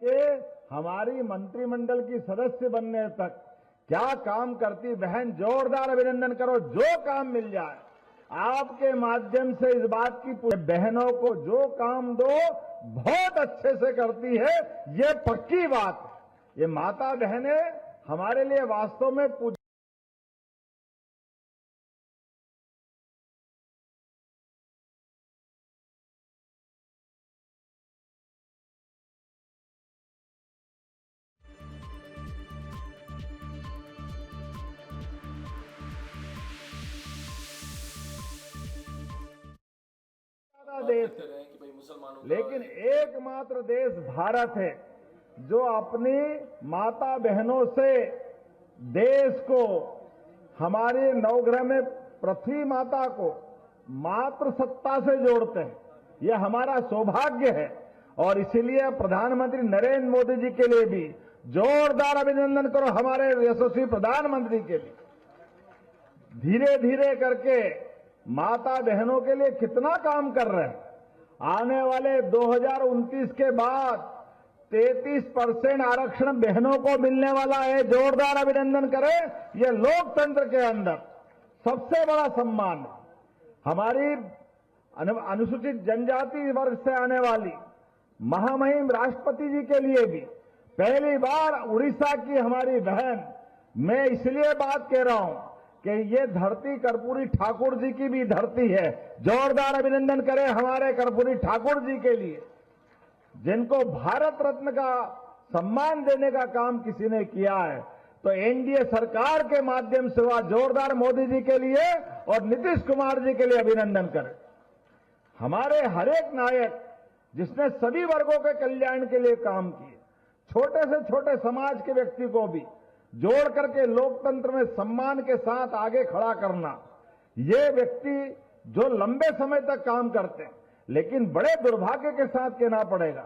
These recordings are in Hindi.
के हमारी मंत्रिमंडल की सदस्य बनने तक क्या काम करती बहन, जोरदार अभिनंदन करो। जो काम मिल जाए आपके माध्यम से इस बात की बहनों को जो काम दो बहुत अच्छे से करती है, ये पक्की बात है। ये माता बहनें हमारे लिए वास्तव में देश, लेकिन एकमात्र देश भारत है जो अपनी माता बहनों से देश को, हमारे नवग्रह में पृथ्वी माता को मातृ सत्ता से जोड़ते हैं। यह हमारा सौभाग्य है और इसीलिए प्रधानमंत्री नरेंद्र मोदी जी के लिए भी जोरदार अभिनंदन करो, हमारे यशस्वी प्रधानमंत्री के लिए। धीरे धीरे करके माता बहनों के लिए कितना काम कर रहे हैं। आने वाले 2029 के बाद 33% आरक्षण बहनों को मिलने वाला है। जोरदार अभिनंदन करें। यह लोकतंत्र के अंदर सबसे बड़ा सम्मान है। हमारी अनुसूचित जनजाति वर्ग से आने वाली महामहिम राष्ट्रपति जी के लिए भी पहली बार उड़ीसा की हमारी बहन, मैं इसलिए बात कह रहा हूं कि ये धरती कर्पूरी ठाकुर जी की भी धरती है। जोरदार अभिनंदन करें हमारे कर्पूरी ठाकुर जी के लिए, जिनको भारत रत्न का सम्मान देने का काम किसी ने किया है। तो एनडीए सरकार के माध्यम से हुआ। जोरदार मोदी जी के लिए और नीतीश कुमार जी के लिए अभिनंदन करें। हमारे हर एक नायक जिसने सभी वर्गों के कल्याण के लिए काम किए, छोटे से छोटे समाज के व्यक्ति को भी जोड़ करके लोकतंत्र में सम्मान के साथ आगे खड़ा करना, ये व्यक्ति जो लंबे समय तक काम करते हैं, लेकिन बड़े दुर्भाग्य के साथ कहना पड़ेगा,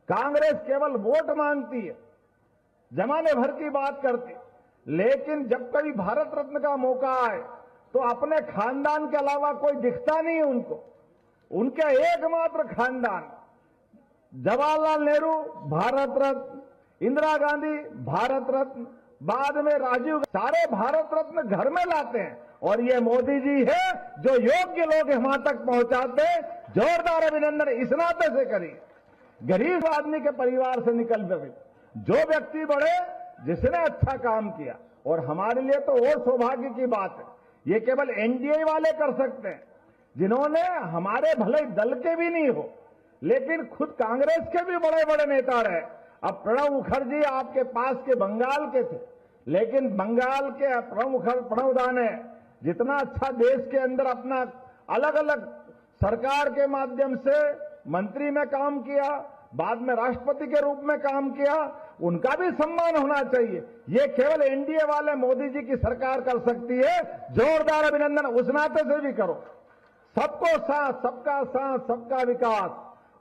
कांग्रेस केवल वोट मांगती है, जमाने भर की बात करती, लेकिन जब कभी भारत रत्न का मौका आए तो अपने खानदान के अलावा कोई दिखता नहीं उनको। उनके एकमात्र खानदान जवाहरलाल नेहरू भारत रत्न, इंदिरा गांधी भारत रत्न, बाद में राजीव, सारे भारत रत्न घर में लाते हैं। और ये मोदी जी है जो योग्य लोग वहां तक पहुंचाते। जोरदार अभिनंदन इस नाते से करिए। गरीब आदमी के परिवार से निकल गए जो व्यक्ति बड़े, जिसने अच्छा काम किया, और हमारे लिए तो और सौभाग्य की बात है, ये केवल एनडीए वाले कर सकते हैं, जिन्होंने हमारे भले दल के भी नहीं हो लेकिन खुद कांग्रेस के भी बड़े बड़े नेता रहे। अब प्रणब मुखर्जी आपके पास के बंगाल के थे, लेकिन बंगाल के प्रणब दा ने जितना अच्छा देश के अंदर अपना अलग अलग सरकार के माध्यम से मंत्री में काम किया, बाद में राष्ट्रपति के रूप में काम किया, उनका भी सम्मान होना चाहिए। ये केवल एनडीए वाले मोदी जी की सरकार कर सकती है। जोरदार अभिनंदन उस नाते से भी करो। सबको साथ, सबका विकास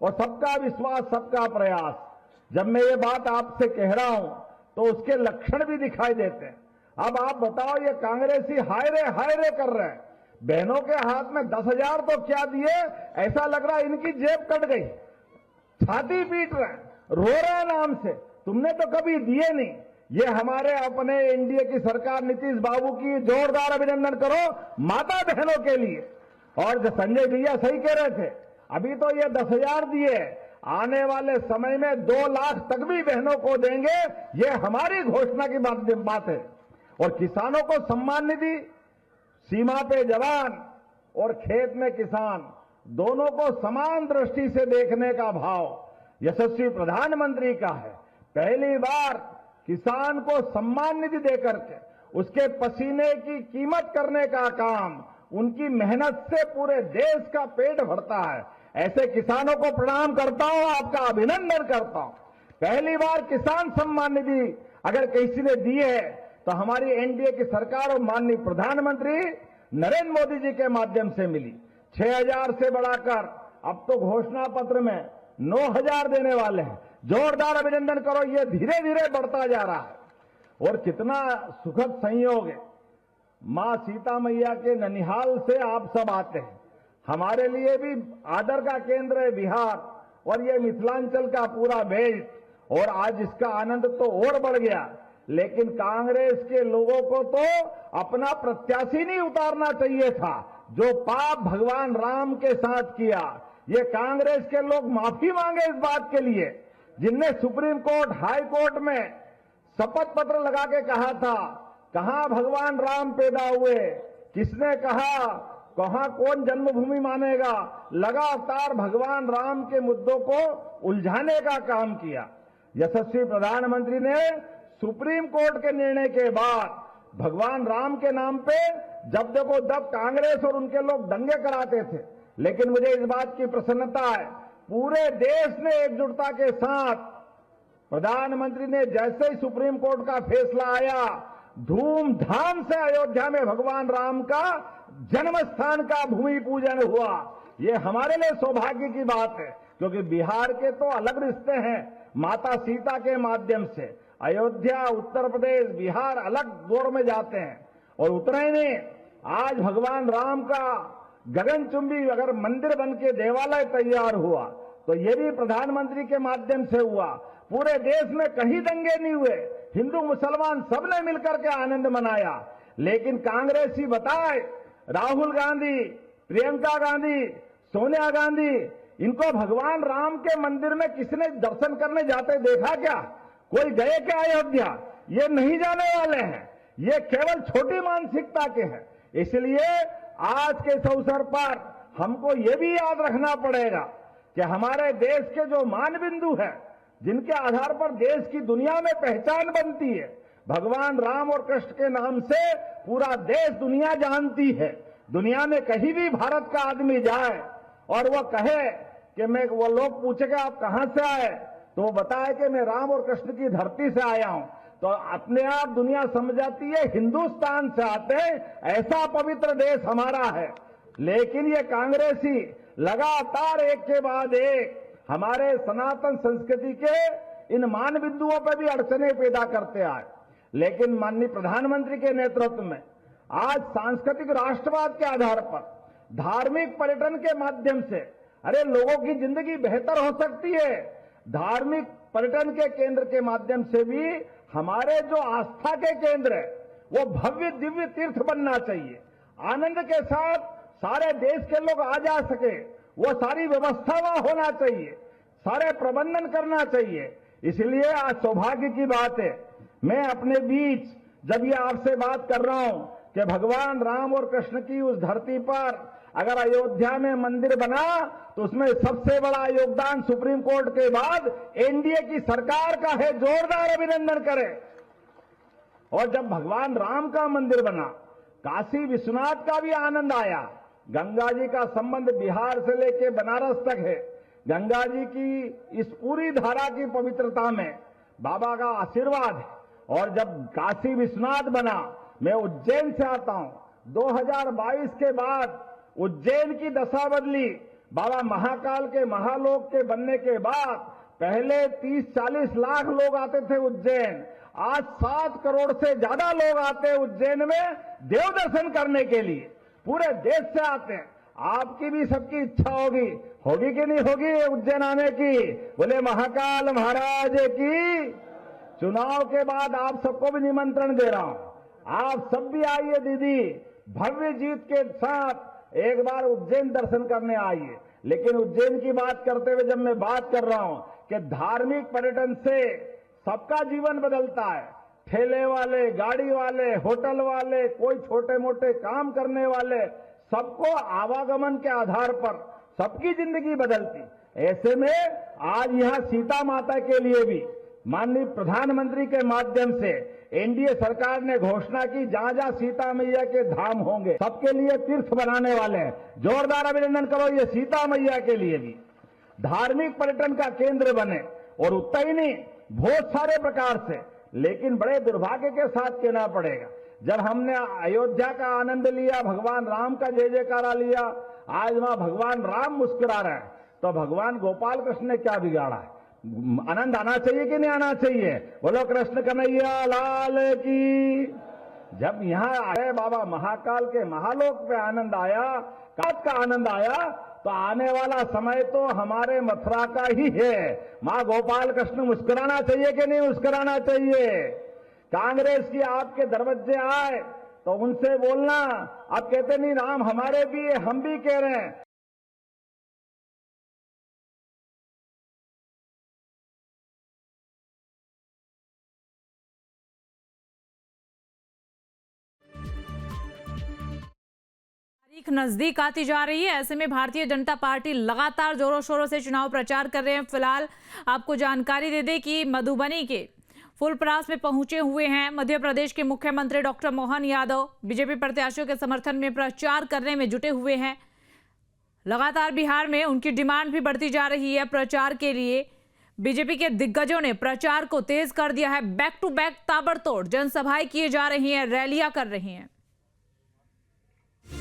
और सबका विश्वास, सबका प्रयास। जब मैं ये बात आपसे कह रहा हूं तो उसके लक्षण भी दिखाई देते हैं। अब आप बताओ, ये कांग्रेसी हाय रे कर रहे हैं। बहनों के हाथ में 10,000 तो क्या दिए, ऐसा लग रहा है इनकी जेब कट गई। छाती पीट रहे हैं, रो रहे हैं नाम से, तुमने तो कभी दिए नहीं। ये हमारे अपने एनडीए की सरकार नीतीश बाबू की। जोरदार अभिनंदन करो माता बहनों के लिए। और जो संजय भैया सही कह रहे थे, अभी तो ये 10,000 दिए, आने वाले समय में 2 लाख तक भी बहनों को देंगे। ये हमारी घोषणा की बात है। और किसानों को सम्मान निधि, सीमा पे जवान और खेत में किसान, दोनों को समान दृष्टि से देखने का भाव यशस्वी प्रधानमंत्री का है। पहली बार किसान को सम्मान निधि देकर के उसके पसीने की कीमत करने का काम, उनकी मेहनत से पूरे देश का पेट भरता है। ऐसे किसानों को प्रणाम करता हूं, आपका अभिनंदन करता हूं। पहली बार किसान सम्मान निधि अगर किसी ने दी है तो हमारी एनडीए की सरकार और माननीय प्रधानमंत्री नरेंद्र मोदी जी के माध्यम से मिली। 6,000 से बढ़ाकर अब तो घोषणा पत्र में 9,000 देने वाले हैं। जोरदार अभिनंदन करो। ये धीरे धीरे बढ़ता जा रहा है और कितना सुखद संयोग है। मां सीता मैया के ननिहाल से आप सब आते हैं। हमारे लिए भी आदर का केंद्र है बिहार, और ये मिथिलांचल का पूरा बेल्ट, और आज इसका आनंद तो और बढ़ गया। लेकिन कांग्रेस के लोगों को तो अपना प्रत्याशी नहीं उतारना चाहिए था, जो पाप भगवान राम के साथ किया। ये कांग्रेस के लोग माफी मांगे इस बात के लिए, जिनने सुप्रीम कोर्ट, हाई कोर्ट में शपथ पत्र लगा के कहा था, कहां भगवान राम पैदा हुए, किसने कहा, कहां कौन जन्मभूमि मानेगा, लगातार भगवान राम के मुद्दों को उलझाने का काम किया। यशस्वी प्रधानमंत्री ने सुप्रीम कोर्ट के निर्णय के बाद भगवान राम के नाम पे जब देखो तब कांग्रेस और उनके लोग दंगे कराते थे। लेकिन मुझे इस बात की प्रसन्नता है, पूरे देश ने एकजुटता के साथ, प्रधानमंत्री ने जैसे ही सुप्रीम कोर्ट का फैसला आया, धूमधाम से अयोध्या में भगवान राम का जन्म स्थान का भूमि पूजन हुआ। ये हमारे लिए सौभाग्य की बात है, क्योंकि बिहार के तो अलग रिश्ते हैं माता सीता के माध्यम से। अयोध्या, उत्तर प्रदेश, बिहार अलग दौर में जाते हैं। और उतना ही नहीं, आज भगवान राम का गगनचुंबी अगर मंदिर बन के देवालय तैयार हुआ तो ये भी प्रधानमंत्री के माध्यम से हुआ। पूरे देश में कहीं दंगे नहीं हुए, हिंदू मुसलमान सबने मिलकर के आनंद मनाया। लेकिन कांग्रेसी बताए, राहुल गांधी, प्रियंका गांधी, सोनिया गांधी, इनको भगवान राम के मंदिर में किसने दर्शन करने जाते देखा क्या? कोई गए क्या अयोध्या? ये नहीं जाने वाले हैं, ये केवल छोटी मानसिकता के हैं। इसलिए आज के इस अवसर पर हमको ये भी याद रखना पड़ेगा कि हमारे देश के जो मान बिंदु है, जिनके आधार पर देश की दुनिया में पहचान बनती है, भगवान राम और कृष्ण के नाम से पूरा देश दुनिया जानती है। दुनिया में कहीं भी भारत का आदमी जाए और वह कहे कि वो लोग पूछेगा आप कहां से आए, तो वो बताए कि मैं राम और कृष्ण की धरती से आया हूं, तो अपने आप दुनिया समझ जाती है हिंदुस्तान से आते हैं, ऐसा पवित्र देश हमारा है। लेकिन ये कांग्रेसी लगातार एक के बाद एक हमारे सनातन संस्कृति के इन मान बिंदुओं पर भी अड़चने पैदा करते आए। लेकिन माननीय प्रधानमंत्री के नेतृत्व में आज सांस्कृतिक राष्ट्रवाद के आधार पर धार्मिक पर्यटन के माध्यम से अरे लोगों की जिंदगी बेहतर हो सकती है। धार्मिक पर्यटन के केंद्र के माध्यम से भी हमारे जो आस्था के केंद्र है वो भव्य दिव्य तीर्थ बनना चाहिए। आनंद के साथ सारे देश के लोग आ जा सके, वो सारी व्यवस्था वहां होना चाहिए, सारे प्रबंधन करना चाहिए। इसलिए आज सौभाग्य की बात है, मैं अपने बीच जब ये आपसे बात कर रहा हूं कि भगवान राम और कृष्ण की उस धरती पर अगर अयोध्या में मंदिर बना तो उसमें सबसे बड़ा योगदान सुप्रीम कोर्ट के बाद एनडीए की सरकार का है। जोरदार अभिनंदन करें। और जब भगवान राम का मंदिर बना, काशी विश्वनाथ का भी आनंद आया। गंगा जी का संबंध बिहार से लेकर बनारस तक है। गंगा जी की इस पूरी धारा की पवित्रता में बाबा का आशीर्वाद है। और जब काशी विश्वनाथ बना, मैं उज्जैन से आता हूं, 2022 के बाद उज्जैन की दशा बदली। बाबा महाकाल के महालोक के बनने के बाद पहले 30-40 लाख लोग आते थे उज्जैन, आज 7 करोड़ से ज्यादा लोग आते हैं उज्जैन में देव दर्शन करने के लिए। पूरे देश से आते हैं। आपकी भी सबकी इच्छा होगी कि नहीं होगी उज्जैन आने की? बोले महाकाल महाराज की। चुनाव के बाद आप सबको भी निमंत्रण दे रहा हूं, आप सब भी आइए दीदी, भव्य जीत के साथ एक बार उज्जैन दर्शन करने आइए। लेकिन उज्जैन की बात करते हुए जब मैं बात कर रहा हूं कि धार्मिक पर्यटन से सबका जीवन बदलता है, ठेले वाले, गाड़ी वाले, होटल वाले, कोई छोटे मोटे काम करने वाले, सबको आवागमन के आधार पर सबकी जिंदगी बदलती। ऐसे में आज यहां सीता माता के लिए भी माननीय प्रधानमंत्री के माध्यम से एनडीए सरकार ने घोषणा की, जहां जहां सीता मैया के धाम होंगे सबके लिए तीर्थ बनाने वाले हैं। जोरदार अभिनंदन करो ये सीता मैया के लिए भी धार्मिक पर्यटन का केंद्र बने। और उतना ही नहीं, बहुत सारे प्रकार से। लेकिन बड़े दुर्भाग्य के साथ कहना पड़ेगा, जब हमने अयोध्या का आनंद लिया, भगवान राम का जय जयकारा लिया, आज वहां भगवान राम मुस्कुरा रहे हैं, तो भगवान गोपाल कृष्ण ने क्या बिगाड़ा है? आनंद आना चाहिए कि नहीं आना चाहिए? बोलो कृष्ण कन्हैया लाल की। जब यहां आए बाबा महाकाल के महालोक पे आनंद आया, कात का आनंद आया, तो आने वाला समय तो हमारे मथुरा का ही है। मां गोपाल कृष्ण मुस्कुराना चाहिए कि नहीं मुस्कुराना चाहिए? कांग्रेस की आपके दरवाजे आए तो उनसे बोलना, आप कहते नहीं राम हमारे भी है, हम भी कह रहे हैं। तारीख नजदीक आती जा रही है, ऐसे में भारतीय जनता पार्टी लगातार जोरों शोरों से चुनाव प्रचार कर रहे हैं। फिलहाल आपको जानकारी दे दें कि मधुबनी के फुलपरास में पहुंचे हुए हैं मध्य प्रदेश के मुख्यमंत्री डॉक्टर मोहन यादव। बीजेपी प्रत्याशियों के समर्थन में प्रचार करने में जुटे हुए हैं। लगातार बिहार में उनकी डिमांड भी बढ़ती जा रही है प्रचार के लिए। बीजेपी के दिग्गजों ने प्रचार को तेज कर दिया है। बैक टू बैक ताबड़तोड़ जनसभाएं किए जा रही हैं, रैलियां कर रही हैं।